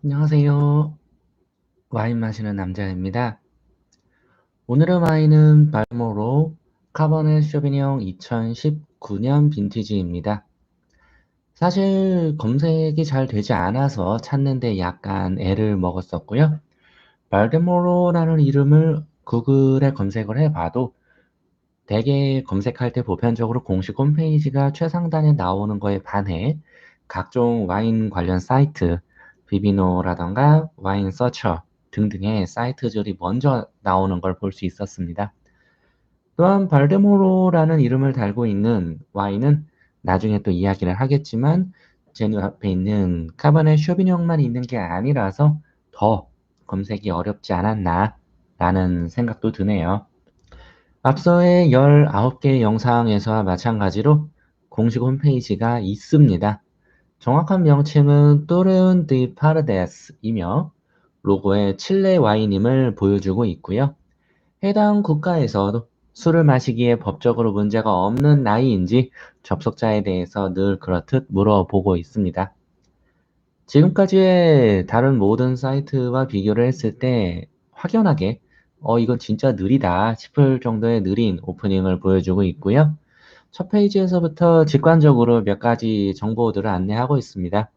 안녕하세요. 와인 마시는 남자입니다. 오늘의 와인은 발모로 카버네 쇼비뇽 2019년 빈티지입니다. 사실 검색이 잘 되지 않아서 찾는데 약간 애를 먹었었고요. 발데모로라는 이름을 구글에 검색을 해봐도 대개 검색할 때 보편적으로 공식 홈페이지가 최상단에 나오는 거에 반해 각종 와인 관련 사이트, 비비노라던가 와인 서처 등등의 사이트들이 먼저 나오는 걸 볼 수 있었습니다. 또한 발데모로라는 이름을 달고 있는 와인은 나중에 또 이야기를 하겠지만 제 눈앞에 있는 카베네 쇼비뇽만 있는 게 아니라서 더 검색이 어렵지 않았나 라는 생각도 드네요. 앞서의 19개 영상에서와 마찬가지로 공식 홈페이지가 있습니다. 정확한 명칭은 또르운 디 파르데스이며 로고에 칠레 와인임을 보여주고 있고요. 해당 국가에서 술을 마시기에 법적으로 문제가 없는 나이인지 접속자에 대해서 늘 그렇듯 물어보고 있습니다. 지금까지의 다른 모든 사이트와 비교를 했을 때 확연하게 이건 진짜 느리다 싶을 정도의 느린 오프닝을 보여주고 있고요. 첫 페이지에서부터 직관적으로 몇 가지 정보들을 안내하고 있습니다.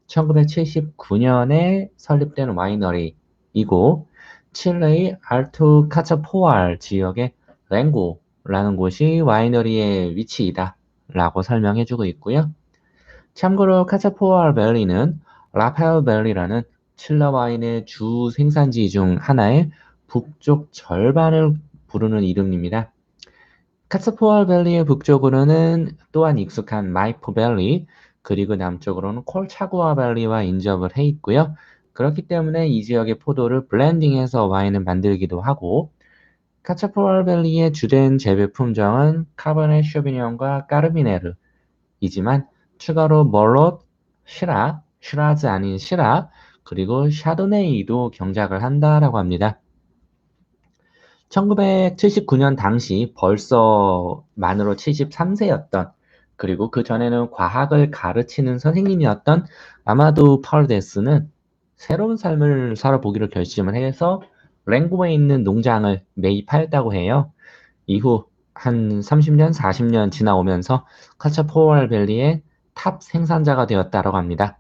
1979년에 설립된 와이너리이고 칠레의 알토 카차포알 지역의 랭고라는 곳이 와이너리의 위치이다 라고 설명해주고 있고요. 참고로 카차포알 밸리는 라파엘 밸리라는 칠레 와인의 주 생산지 중 하나의 북쪽 절반을 부르는 이름입니다. 카차포알 밸리의 북쪽으로는 또한 익숙한 마이포 밸리, 그리고 남쪽으로는 콜차구아 밸리와 인접을 해 있고요. 그렇기 때문에 이 지역의 포도를 블렌딩해서 와인을 만들기도 하고, 카차포알 밸리의 주된 재배 품종은 카버네 쇼비뇽과 까르비네르이지만 추가로 머롯, 시라즈 아닌 시라, 그리고 샤도네이도 경작을 한다라고 합니다. 1979년 당시 벌써 만으로 73세였던, 그리고 그 전에는 과학을 가르치는 선생님이었던 아마도 파르데스는 새로운 삶을 살아보기로 결심을 해서 랭고에 있는 농장을 매입하였다고 해요. 이후 한 30년, 40년 지나오면서 카차포알밸리의 탑 생산자가 되었다고 합니다.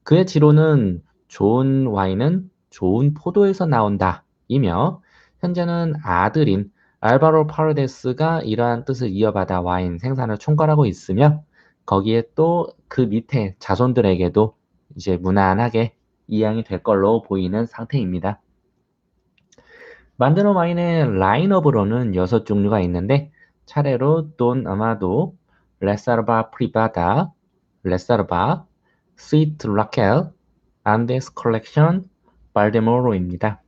그의 지론은 좋은 와인은 좋은 포도에서 나온다이며, 현재는 아들인 알바로 파르데스가 이러한 뜻을 이어받아 와인 생산을 총괄하고 있으며, 거기에 또 그 밑에 자손들에게도 이제 무난하게 이양이 될 걸로 보이는 상태입니다. 만드는 와인의 라인업으로는 6종류가 있는데 차례로 돈 아마도, 레사르바 프리바다, 레사르바, 스위트 라켈, 안데스 컬렉션, 발데모로입니다.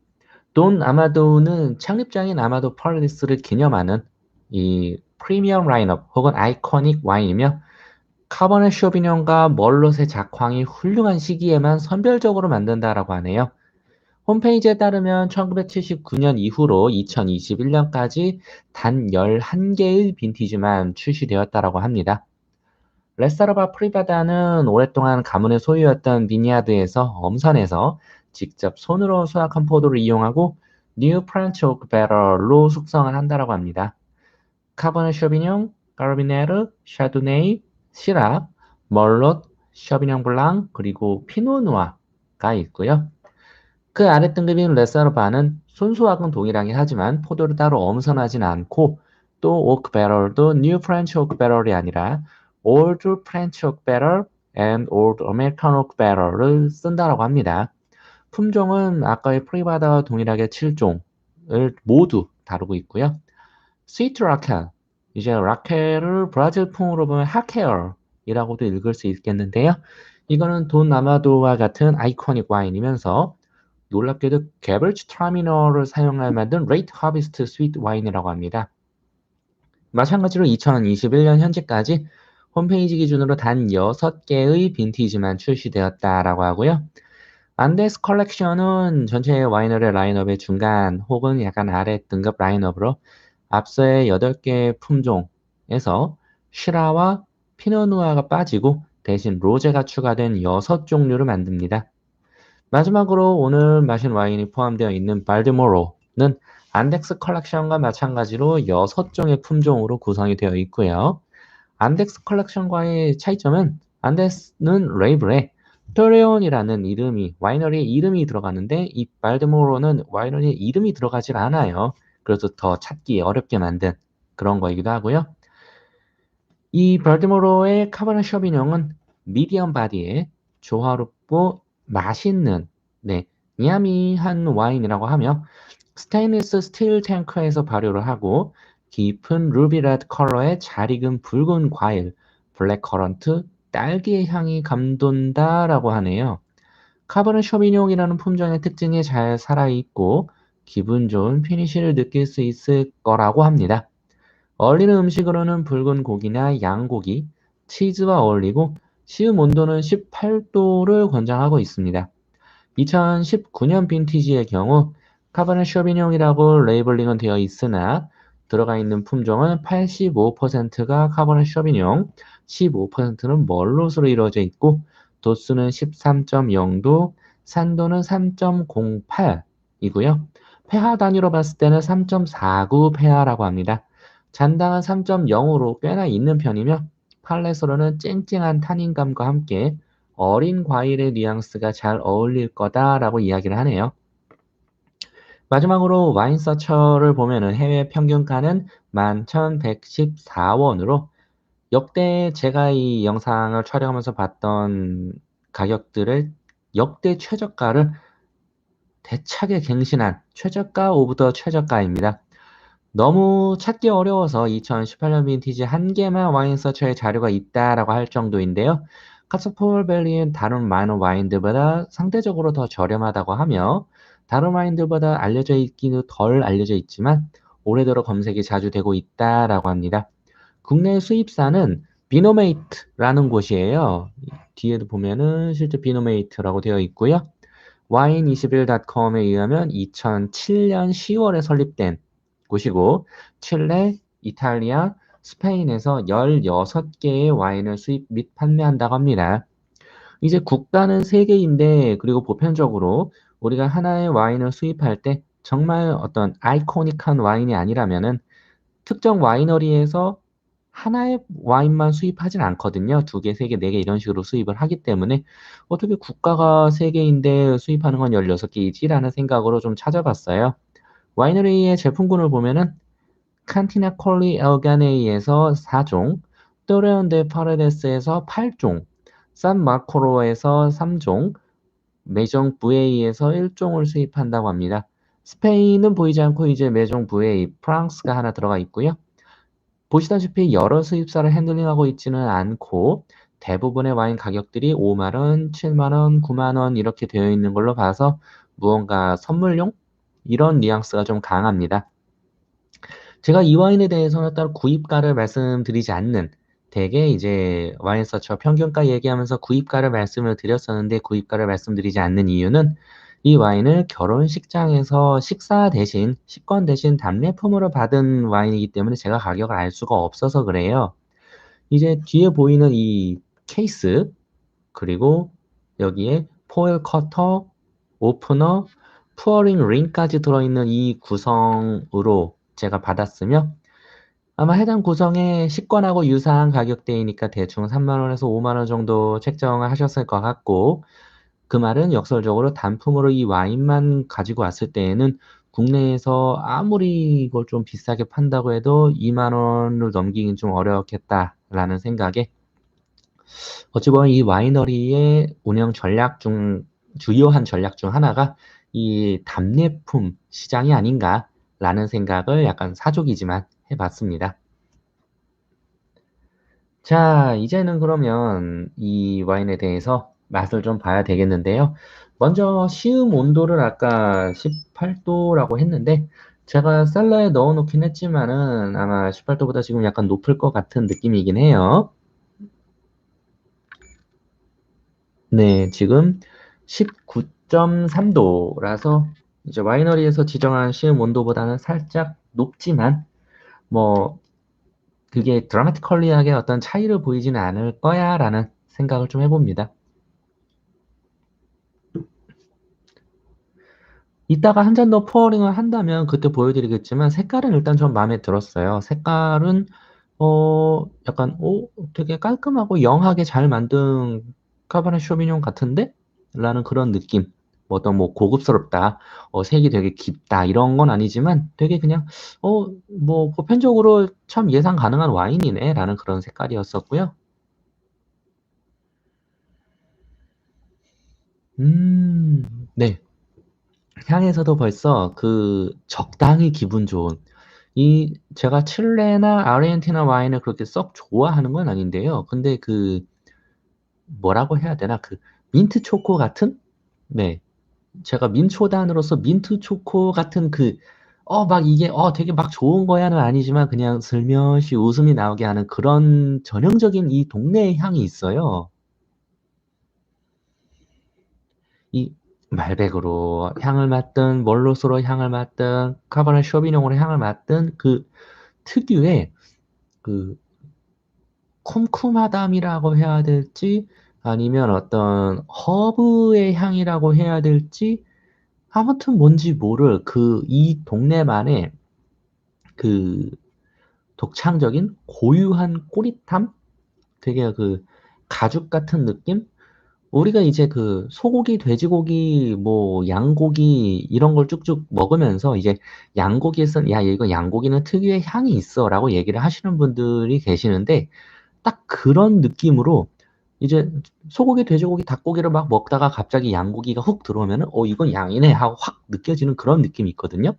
돈 아마도는 창립자인 아마도 파르디스를 기념하는 이 프리미엄 라인업 혹은 아이코닉 와인이며, 카버네 쇼비뇽과 멀롯의 작황이 훌륭한 시기에만 선별적으로 만든다라고 하네요. 홈페이지에 따르면 1979년 이후로 2021년까지 단 11개의 빈티지만 출시되었다라고 합니다. 레사르바 프리바다는 오랫동안 가문의 소유였던 비니아드에서 엄선해서 직접 손으로 수확한 포도를 이용하고 뉴 프란치 오크 배럴로 숙성을 한다라고 합니다. 카버네 쇼비뇽, 까르비네르, 샤도네이, 시라, 멀롯, 쇼비뇽 블랑, 그리고 피노누아가 있고요. 그 아래 등급인 레사르바는 순수학은 동일하긴 하지만 포도를 따로 엄선하진 않고, 또 오크 배럴도 뉴 프렌치 오크 배럴이 아니라 올드 프렌치 오크 배럴 and 올드 아메리칸 오크 배럴을 쓴다라고 합니다. 품종은 아까의 프리바다와 동일하게 7종을 모두 다루고 있고요. 스위트 라켈, 이제 라켈을 브라질풍으로 보면 하케얼이라고도 읽을 수 있겠는데요. 이거는 돈 아마도와 같은 아이코닉 와인이면서 놀랍게도 개벌츠 트라미너를 사용하여 만든 레이트 하비스트 스위트 와인이라고 합니다. 마찬가지로 2021년 현재까지 홈페이지 기준으로 단 6개의 빈티지만 출시되었다라고 하고요. 안데스 컬렉션은 전체 와이너리 라인업의 중간 혹은 약간 아래 등급 라인업으로 앞서의 8개 품종에서 시라와 피노누아가 빠지고 대신 로제가 추가된 6종류를 만듭니다. 마지막으로 오늘 마신 와인이 포함되어 있는 발드모로는 안덱스 컬렉션과 마찬가지로 6종의 품종으로 구성이 되어 있고요. 안덱스 컬렉션과의 차이점은 안덱스는 레이블에 토레온이라는 이름이 와이너리의 이름이 들어가는데 이 발드모로는 와이너리의 이름이 들어가질 않아요. 그래서 더 찾기 어렵게 만든 그런 거이기도 하고요. 이 발드모로의 카버넷 쇼비뇽은 미디엄 바디에 조화롭고 맛있는 야미한 와인이라고 하며 스테인리스 스틸 탱크에서 발효를 하고 깊은 루비 레드 컬러의 잘 익은 붉은 과일, 블랙 커런트, 딸기의 향이 감돈다라고 하네요. 카버넷 쇼비뇽이라는 품종의 특징이 잘 살아있고 기분 좋은 피니쉬를 느낄 수 있을 거라고 합니다. 어울리는 음식으로는 붉은 고기나 양고기, 치즈와 어울리고 시음 온도는 18도를 권장하고 있습니다. 2019년 빈티지의 경우 카버넷 쇼비뇽이라고 레이블링은 되어 있으나 들어가 있는 품종은 85%가 카버넷 쇼비뇽, 15%는 멀롯으로 이루어져 있고 도수는 13.0도, 산도는 3.08이고요. 폐하 단위로 봤을 때는 3.49 폐하라고 합니다. 잔당은 3.0으로 꽤나 있는 편이며 팔레스로는 쨍쨍한 탄닌감과 함께 어린 과일의 뉘앙스가 잘 어울릴 거다라고 이야기를 하네요. 마지막으로 와인 서처를 보면은 해외 평균가는 11,114원으로 역대 제가 이 영상을 촬영하면서 봤던 가격들을 역대 최저가를 대차게 갱신한 최저가 오브 더 최저가입니다. 너무 찾기 어려워서 2018년 빈티지 한 개만 와인 서처에 자료가 있다라고 할 정도인데요. 카스폴 벨리는 다른 많은 와인들보다 상대적으로 더 저렴하다고 하며 다른 와인들보다 알려져 있기는 덜 알려져 있지만 올해 들어 검색이 자주 되고 있다라고 합니다. 국내 수입사는 비노메이트라는 곳이에요. 뒤에도 보면은 실제 비노메이트라고 되어 있고요. 와인21.com에 의하면 2007년 10월에 설립된 곳이고 칠레, 이탈리아, 스페인에서 16개의 와인을 수입 및 판매한다고 합니다. 이제 국가는 3개인데 그리고 보편적으로 우리가 하나의 와인을 수입할 때 정말 어떤 아이코닉한 와인이 아니라면은 특정 와이너리에서 하나의 와인만 수입하진 않거든요. 2개, 3개, 4개 이런 식으로 수입을 하기 때문에 어떻게 국가가 3개인데 수입하는 건 16개이지라는 생각으로 좀 찾아봤어요. 와이너리의 제품군을 보면은 칸티나 콜리 엘가네이에서 4종, 또레온 데 파레데스에서 8종, 산 마코로에서 3종, 메종 부에이에서 1종을 수입한다고 합니다. 스페인은 보이지 않고 이제 메종 부에이, 프랑스가 하나 들어가 있고요. 보시다시피 여러 수입사를 핸들링하고 있지는 않고 대부분의 와인 가격들이 5만 원, 7만 원, 9만 원 이렇게 되어 있는 걸로 봐서 무언가 선물용 이런 뉘앙스가 좀 강합니다. 제가 이 와인에 대해서는 따로 구입가를 말씀드리지 않는 대개 이제 와인 서처 평균가 얘기하면서 구입가를 말씀을 드렸었는데 구입가를 말씀드리지 않는 이유는 이 와인을 결혼식장에서 식사 대신 식권 대신 답례품으로 받은 와인이기 때문에 제가 가격을 알 수가 없어서 그래요. 이제 뒤에 보이는 이 케이스 그리고 여기에 포일 커터, 오프너, 푸어링 링까지 들어있는 이 구성으로 제가 받았으며 아마 해당 구성에 식권하고 유사한 가격대이니까 대충 3만 원에서 5만 원 정도 책정을 하셨을 것 같고 그 말은 역설적으로 단품으로 이 와인만 가지고 왔을 때에는 국내에서 아무리 이걸 좀 비싸게 판다고 해도 2만 원을 넘기긴 좀 어렵겠다라는 생각에 어찌 보면 이 와이너리의 운영 전략 중 주요한 전략 중 하나가 이 답례품 시장이 아닌가라는 생각을 약간 사족이지만 해봤습니다. 자, 이제는 그러면 이 와인에 대해서 맛을 좀 봐야 되겠는데요. 먼저 시음 온도를 아까 18도라고 했는데 제가 셀러에 넣어 놓긴 했지만은 아마 18도보다 지금 약간 높을 것 같은 느낌이긴 해요. 네, 지금 19.3도라서 이제 와이너리에서 지정한 시음 온도보다는 살짝 높지만 뭐 그게 드라마티컬리하게 어떤 차이를 보이지는 않을 거야라는 생각을 좀 해봅니다. 이따가 한 잔 더 포어링을 한다면 그때 보여드리겠지만 색깔은 일단 전 마음에 들었어요. 색깔은 약간 되게 깔끔하고 영하게 잘 만든 카베르네 쇼비뇽 같은데? 라는 그런 느낌. 뭐 어떤 뭐 고급스럽다, 색이 되게 깊다 이런 건 아니지만 되게 그냥 뭐 보편적으로 참 예상 가능한 와인이네 라는 그런 색깔이었었고요. 네. 향에서도 벌써 그 적당히 기분 좋은 제가 칠레나 아르헨티나 와인을 그렇게 썩 좋아하는 건 아닌데요. 근데 뭐라고 해야 되나? 민트 초코 같은? 네. 제가 민초단으로서 민트 초코 같은 막 이게, 되게 막 좋은 거야는 아니지만 그냥 슬며시 웃음이 나오게 하는 그런 전형적인 이 동네의 향이 있어요. 이 말백으로 향을 맡든, 멀로스로 향을 맡든, 카버네 쇼비뇽으로 향을 맡든 특유의 그 쿰쿰하담이라고 해야 될지 아니면 어떤 허브의 향이라고 해야 될지 아무튼 뭔지 모를 이 동네만의 그 독창적인 고유한 꼬릿함? 되게 가죽 같은 느낌? 우리가 이제 소고기, 돼지고기, 뭐 양고기 이런 걸 쭉쭉 먹으면서 이제 양고기에서는 야, 이거 양고기는 특유의 향이 있어라고 얘기를 하시는 분들이 계시는데 딱 그런 느낌으로 이제 소고기, 돼지고기, 닭고기를 막 먹다가 갑자기 양고기가 훅 들어오면은 이건 양이네 하고 확 느껴지는 그런 느낌이 있거든요.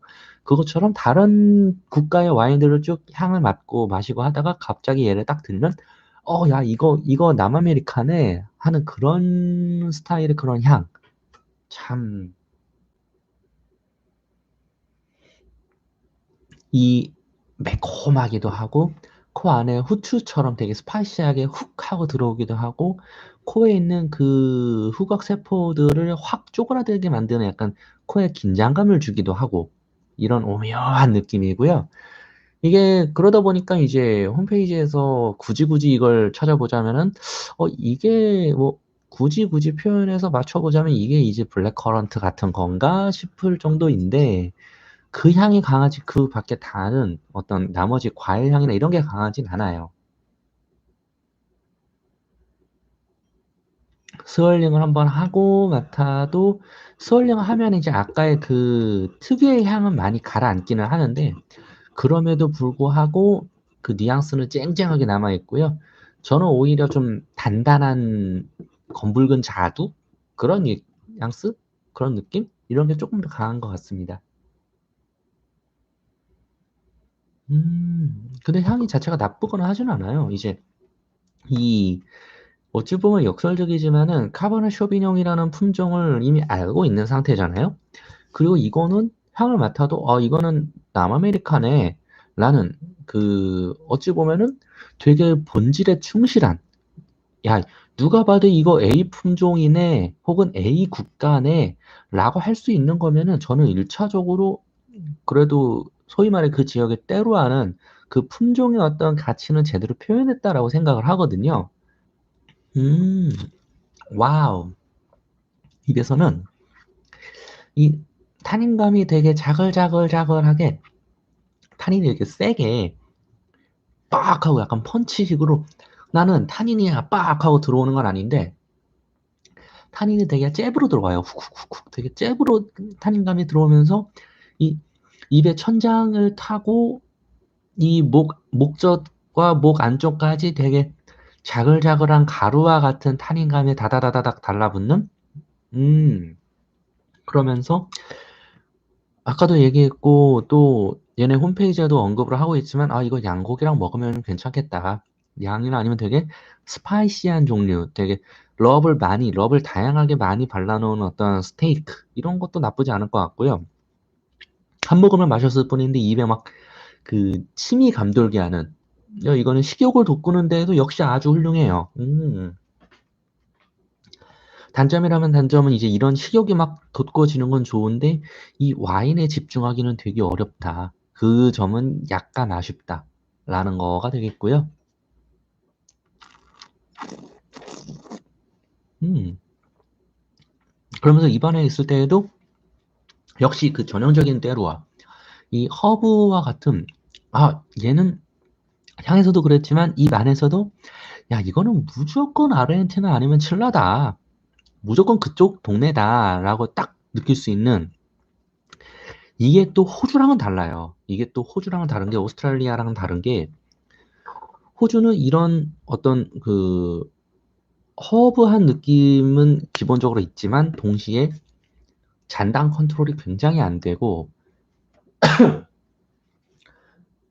그것처럼 다른 국가의 와인들을 쭉 향을 맡고 마시고 하다가 갑자기 얘를 딱 들면 야, 이거 남아메리카네 하는 그런 스타일의 그런 향. 참, 이 매콤하기도 하고 코 안에 후추처럼 되게 스파이시하게 훅 하고 들어오기도 하고 코에 있는 그 후각 세포들을 확 쪼그라들게 만드는 약간 코에 긴장감을 주기도 하고 이런 오묘한 느낌이고요. 이게 그러다 보니까 이제 홈페이지에서 굳이 이걸 찾아보자면은 이게 뭐 굳이 표현해서 맞춰보자면 이게 이제 블랙커런트 같은 건가 싶을 정도인데 그 향이 강하지 그 밖에 다른 어떤 나머지 과일 향이나 이런 게 강하진 않아요. 스월링을 한번 하고 맡아도 스월링을 하면 이제 아까의 그 특유의 향은 많이 가라앉기는 하는데 그럼에도 불구하고 그 뉘앙스는 쨍쨍하게 남아 있고요. 저는 오히려 좀 단단한 검붉은 자두 그런 뉘앙스 그런 느낌 이런 게 조금 더 강한 것 같습니다. 근데 향이 자체가 나쁘거나 하진 않아요. 이제 이 어찌 보면 역설적이지만은 카버네 쇼비뇽이라는 품종을 이미 알고 있는 상태잖아요. 그리고 이거는 향을 맡아도 이거는 남아메리카네 라는 어찌 보면은 되게 본질에 충실한 야, 누가 봐도 이거 A 품종이네 혹은 A 국가네 라고 할 수 있는 거면은 저는 1차적으로 그래도 소위 말해 그 지역의 때로 하는 그 품종의 어떤 가치는 제대로 표현했다라고 생각을 하거든요. 음, 와우. 입에서는 이 탄닌감이 되게 자글자글자글하게 탄닌이 이렇게 세게 빡 하고 약간 펀치식으로 나는 탄닌이야 빡 하고 들어오는 건 아닌데 탄닌이 되게 잽으로 들어와요. 훅훅훅훅 되게 잽으로 탄닌감이 들어오면서 이 입의 천장을 타고 이 목젖과 목 안쪽까지 되게 자글자글한 가루와 같은 탄닌감이 다다다다닥 달라붙는 그러면서 아까도 얘기했고 또 얘네 홈페이지에도 언급을 하고 있지만 이거 양고기랑 먹으면 괜찮겠다. 양이나 아니면 되게 스파이시한 종류, 되게 럽을 다양하게 많이 발라놓은 어떤 스테이크 이런 것도 나쁘지 않을 것 같고요. 한 모금을 마셨을 뿐인데 입에 막 침이 감돌게 하는 야, 이거는 식욕을 돋구는 데에도 역시 아주 훌륭해요. 단점이라면 단점은 이제 이런 식욕이 막 돋궈지는 건 좋은데 이 와인에 집중하기는 되게 어렵다. 그 점은 약간 아쉽다. 라는 거가 되겠고요. 음, 그러면서 입안에 있을 때에도 역시 그 전형적인 때루와 이 허브와 같은 얘는 향에서도 그랬지만 입 안에서도 야 이거는 무조건 아르헨티나 아니면 칠라다. 무조건 그쪽 동네다라고 딱 느낄 수 있는 이게 또 호주랑은 달라요. 이게 또 호주랑은 다른 게 오스트랄리아랑은 다른 게 호주는 이런 어떤 그 허브한 느낌은 기본적으로 있지만 동시에 잔당 컨트롤이 굉장히 안 되고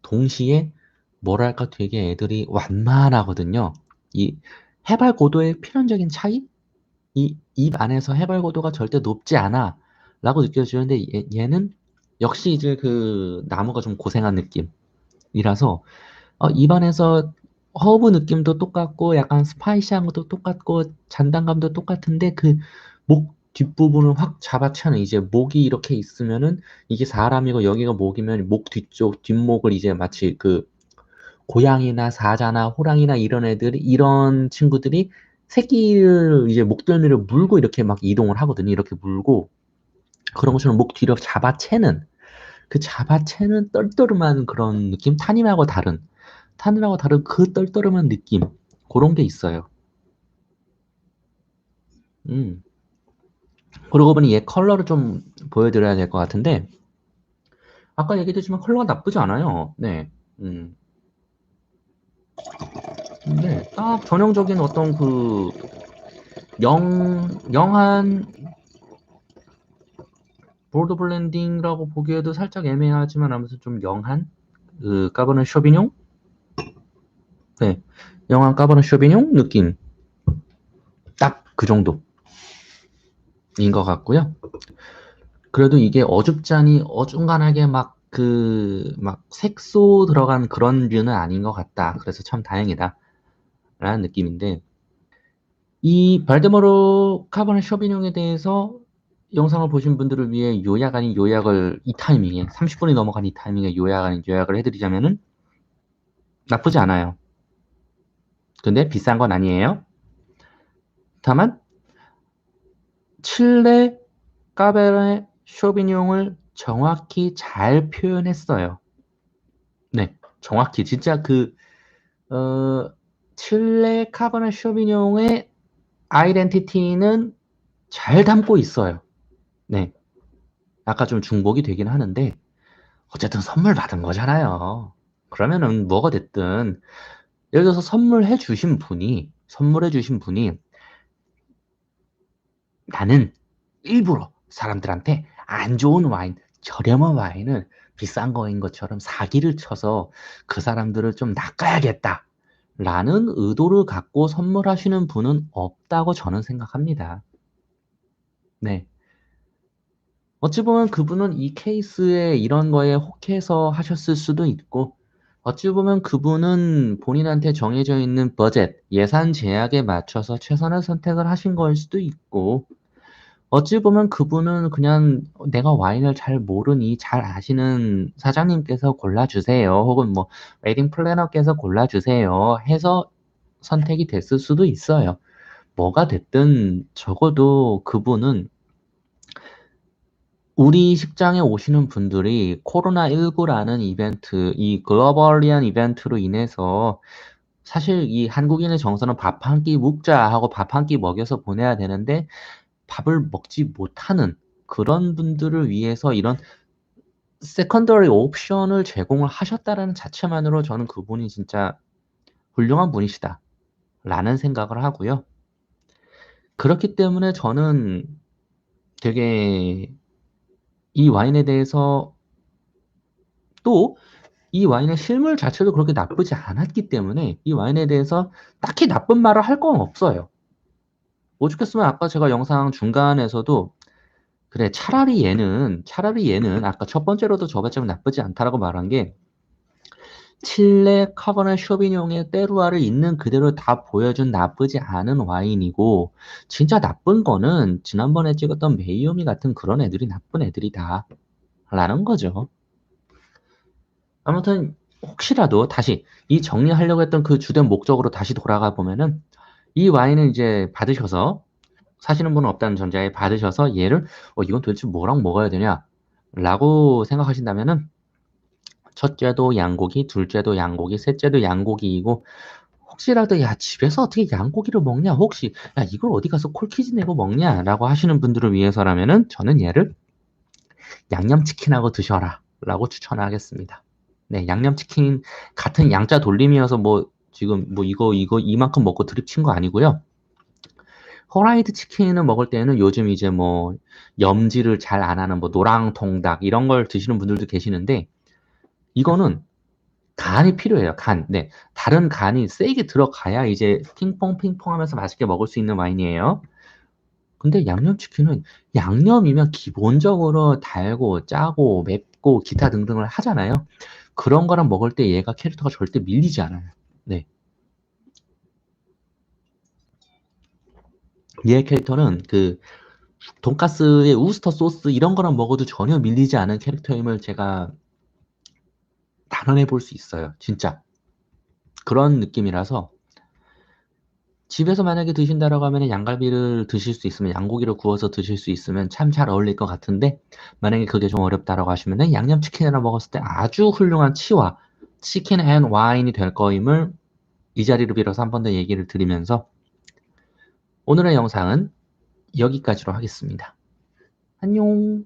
동시에 뭐랄까 되게 애들이 완만하거든요. 이 해발 고도의 필연적인 차이? 이 입 안에서 해발 고도가 절대 높지 않아 라고 느껴지는데 얘는 역시 이제 그 나무가 좀 고생한 느낌이라서 입 안에서 허브 느낌도 똑같고 약간 스파이시한 것도 똑같고 잔당감도 똑같은데 그 목 뒷부분을 확 잡아채는 이제 목이 이렇게 있으면은 이게 사람이고 여기가 목이면 목 뒤쪽 뒷목을 이제 마치 그 고양이나 사자나 호랑이나 이런 애들이 이런 친구들이 새끼를 이제 목덜미를 물고 이렇게 막 이동을 하거든요. 이렇게 물고 그런 것처럼 목 뒤로 잡아채는 그 잡아채는 떨떠름한 그런 느낌 타님하고 다른 그 떨떠름한 느낌 그런 게 있어요. 음. 그러고 보니 얘 컬러를 좀 보여드려야 될 것 같은데 아까 얘기했지만 컬러가 나쁘지 않아요. 네. 음. 근데 딱 전형적인 어떤 그 영한 보르도 블렌딩이라고 보기에도 살짝 애매하지만 아무튼 좀 영한 그 까버네 쇼비뇽? 네. 영한 까버네 쇼비뇽 느낌. 딱 그 정도인 것 같고요. 그래도 이게 어줍잖이 어중간하게 막 색소 들어간 그런 류는 아닌 것 같다. 그래서 참 다행이다. 라는 느낌인데 이 발데모로 카버네 쇼비뇽에 대해서 영상을 보신 분들을 위해 요약 아닌 요약을 이 타이밍에 30분이 넘어간 이 타이밍에 요약 아닌 요약을 해드리자면은 나쁘지 않아요. 근데 비싼 건 아니에요. 다만 칠레 까베르네 쇼비뇽을 정확히 잘 표현했어요. 네, 정확히 진짜 어, 칠레 카베르네 쇼비뇽의 아이덴티티는 잘 담고 있어요. 네, 아까 좀 중복이 되긴 하는데 어쨌든 선물 받은 거잖아요. 그러면은 뭐가 됐든 예를 들어서 선물해 주신 분이 나는 일부러 사람들한테 안 좋은 와인, 저렴한 와인을 비싼 거인 것처럼 사기를 쳐서 그 사람들을 좀 낚아야겠다. 라는 의도를 갖고 선물하시는 분은 없다고 저는 생각합니다. 네. 어찌 보면 그분은 이 케이스에 이런 거에 혹해서 하셨을 수도 있고, 어찌 보면 그분은 본인한테 정해져 있는 버젯, 예산 제약에 맞춰서 최선의 선택을 하신 거일 수도 있고, 어찌 보면 그분은 그냥 내가 와인을 잘 모르니 잘 아시는 사장님께서 골라주세요. 혹은 뭐 웨딩 플래너께서 골라주세요. 해서 선택이 됐을 수도 있어요. 뭐가 됐든 적어도 그분은 우리 식장에 오시는 분들이 코로나19라는 이벤트, 이 글로벌리한 이벤트로 인해서 사실 이 한국인의 정서는 밥 한 끼 묵자 하고 밥 한 끼 먹여서 보내야 되는데 밥을 먹지 못하는 그런 분들을 위해서 이런 세컨더리 옵션을 제공을 하셨다라는 자체만으로 저는 그분이 진짜 훌륭한 분이시다라는 생각을 하고요. 그렇기 때문에 저는 되게 이 와인에 대해서 또 이 와인의 실물 자체도 그렇게 나쁘지 않았기 때문에 이 와인에 대해서 딱히 나쁜 말을 할 건 없어요. 오죽했으면 아까 제가 영상 중간에서도 그래 차라리 얘는 아까 첫 번째로도 저번처럼 나쁘지 않다라고 말한 게 칠레 카버네 쇼비뇽의 때루아를 있는 그대로 다 보여준 나쁘지 않은 와인이고 진짜 나쁜 거는 지난번에 찍었던 메이오미 같은 그런 애들이 나쁜 애들이다 라는 거죠. 아무튼 혹시라도 다시 이 정리하려고 했던 그 주된 목적으로 다시 돌아가 보면은 이 와인을 이제 받으셔서 사시는 분은 없다는 전제하에 받으셔서 얘를 이건 도대체 뭐랑 먹어야 되냐 라고 생각하신다면은 첫째도 양고기, 둘째도 양고기, 셋째도 양고기이고 혹시라도 야 집에서 어떻게 양고기를 먹냐 혹시 야 이걸 어디 가서 콜키지 내고 먹냐라고 하시는 분들을 위해서라면은 저는 얘를 양념치킨하고 드셔라 라고 추천하겠습니다. 네, 양념치킨 같은 양자 돌림이어서 뭐 지금 뭐 이거 이만큼 먹고 드립 친 거 아니고요. 호라이드 치킨을 먹을 때는 요즘 이제 뭐 염지를 잘 안 하는 뭐 노랑통닭 이런 걸 드시는 분들도 계시는데 이거는 간이 필요해요. 간. 네. 다른 간이 세게 들어가야 이제 핑퐁 핑퐁 하면서 맛있게 먹을 수 있는 와인이에요. 근데 양념치킨은 양념이면 기본적으로 달고 짜고 맵고 기타 등등을 하잖아요. 그런 거랑 먹을 때 얘가 캐릭터가 절대 밀리지 않아요. 네. 얘 캐릭터는 그 돈가스의 우스터 소스 이런 거랑 먹어도 전혀 밀리지 않은 캐릭터임을 제가 단언해 볼 수 있어요. 진짜. 그런 느낌이라서 집에서 만약에 드신다라고 하면 양갈비를 드실 수 있으면 양고기를 구워서 드실 수 있으면 참 잘 어울릴 것 같은데 만약에 그게 좀 어렵다라고 하시면은 양념치킨이라 먹었을 때 아주 훌륭한 치와 치킨 앤 와인이 될 거임을 이 자리를 빌어서 한 번 더 얘기를 드리면서 오늘의 영상은 여기까지로 하겠습니다. 안녕.